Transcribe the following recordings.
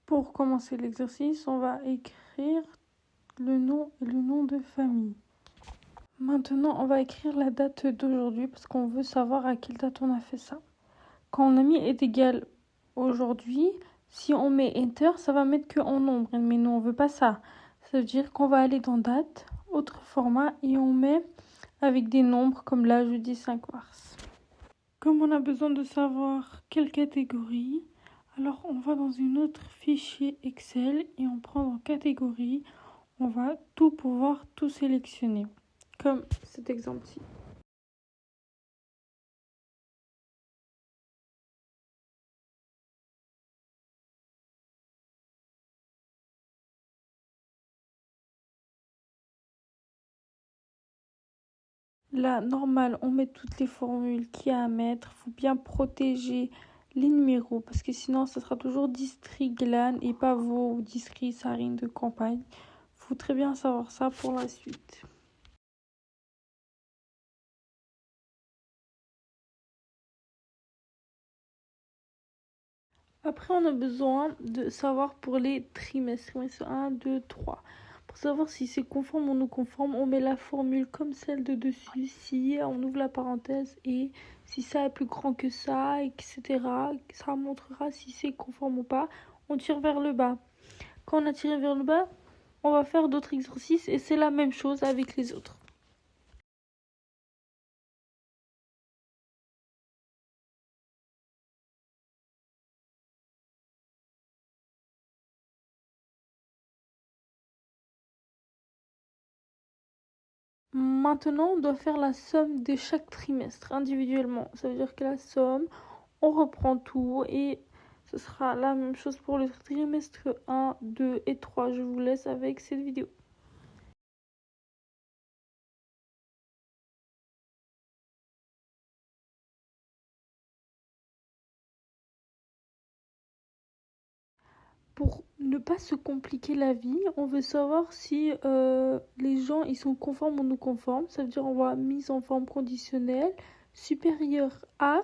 Pour commencer l'exercice, on va écrire le nom et le nom de famille. Maintenant, on va écrire la date d'aujourd'hui parce qu'on veut savoir à quelle date on a fait ça. Quand on a mis est égal aujourd'hui, si on met Enter, ça va mettre que en nombre. Mais nous, on veut pas ça. Ça veut dire qu'on va aller dans date, autre format, et on met avec des nombres comme là, jeudi 5 mars. Comme on a besoin de savoir quelle catégorie, alors on va dans une autre fichier Excel et on prend dans catégorie. On va tout pouvoir tout sélectionner, comme cet exemple-ci. Là, normal, on met toutes les formules qu'il y a à mettre. Il faut bien protéger les numéros parce que sinon, ça sera toujours district GLAN et pas Vaud ou district Sarine de campagne. Il faut très bien savoir ça pour la suite. Après, on a besoin de savoir pour les trimestres. Trimestre 1, 2, 3. Pour savoir si c'est conforme ou non conforme, on met la formule comme celle de dessus. Si on ouvre la parenthèse et si ça est plus grand que ça, etc. Ça montrera si c'est conforme ou pas. On tire vers le bas. Quand on a tiré vers le bas, on va faire d'autres exercices et c'est la même chose avec les autres. Maintenant, on doit faire la somme de chaque trimestre individuellement. Ça veut dire que la somme, on reprend tout et ce sera la même chose pour le trimestre 1, 2 et 3. Je vous laisse avec cette vidéo. Pour ne pas se compliquer la vie, on veut savoir si les gens ils sont conformes ou non conformes. Ça veut dire on va mise en forme conditionnelle supérieure à.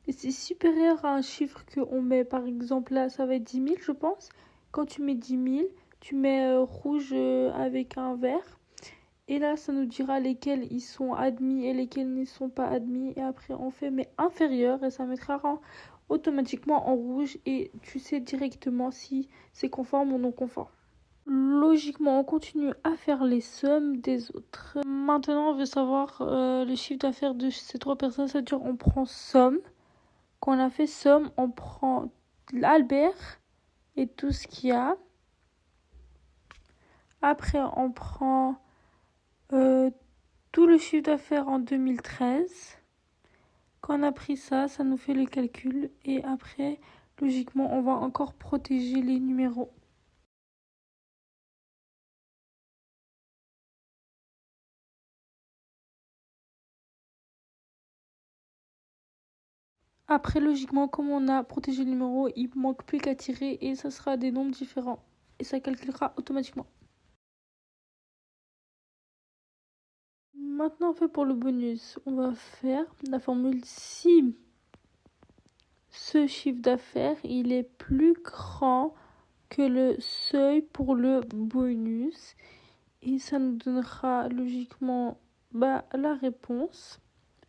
Et c'est supérieur à un chiffre qu'on met, par exemple là ça va être 10 000 je pense. Quand tu mets 10 000, tu mets rouge avec un vert. Et là ça nous dira lesquels ils sont admis et lesquels ne sont pas admis. Et après on fait mais inférieur et ça mettra automatiquement en rouge. Et tu sais directement si c'est conforme ou non conforme. Logiquement, on continue à faire les sommes des autres. Maintenant, on veut savoir le chiffre d'affaires de ces trois personnes. C'est-à-dire on prend somme. Quand on a fait somme, on prend l'Albert et tout ce qu'il y a. Après, on prend tout le chiffre d'affaires en 2013. Quand on a pris ça, ça nous fait le calcul. Et après, logiquement, on va encore protéger les numéros. Après, logiquement, comme on a protégé le numéro, il manque plus qu'à tirer et ça sera des nombres différents. Et ça calculera automatiquement. Maintenant, on fait pour le bonus. On va faire la formule si ce chiffre d'affaires, il est plus grand que le seuil pour le bonus. Et ça nous donnera logiquement la réponse.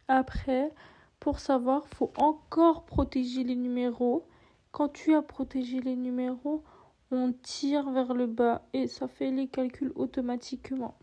Après, pour savoir, il faut encore protéger les numéros. Quand tu as protégé les numéros, on tire vers le bas et ça fait les calculs automatiquement.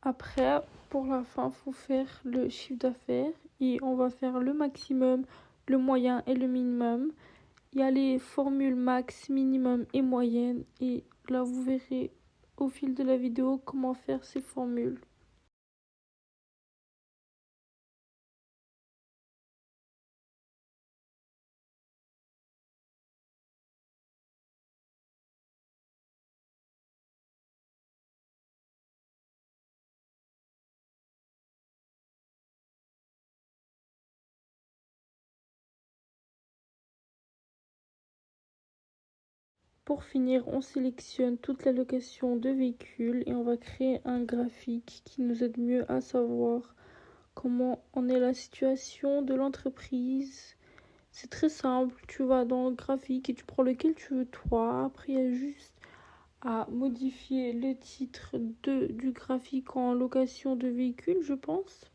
Après, pour la fin, il faut faire le chiffre d'affaires et on va faire le maximum, le moyen et le minimum. Il y a les formules max, minimum et moyenne et là vous verrez au fil de la vidéo comment faire ces formules. Pour finir, on sélectionne toute la location de véhicules et on va créer un graphique qui nous aide mieux à savoir comment en est la situation de l'entreprise. C'est très simple, tu vas dans le graphique et tu prends lequel tu veux toi. Après, il y a juste à modifier le titre du graphique en location de véhicule, je pense.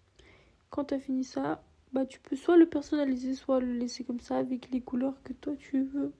Quand tu as fini ça, bah tu peux soit le personnaliser, soit le laisser comme ça avec les couleurs que toi tu veux.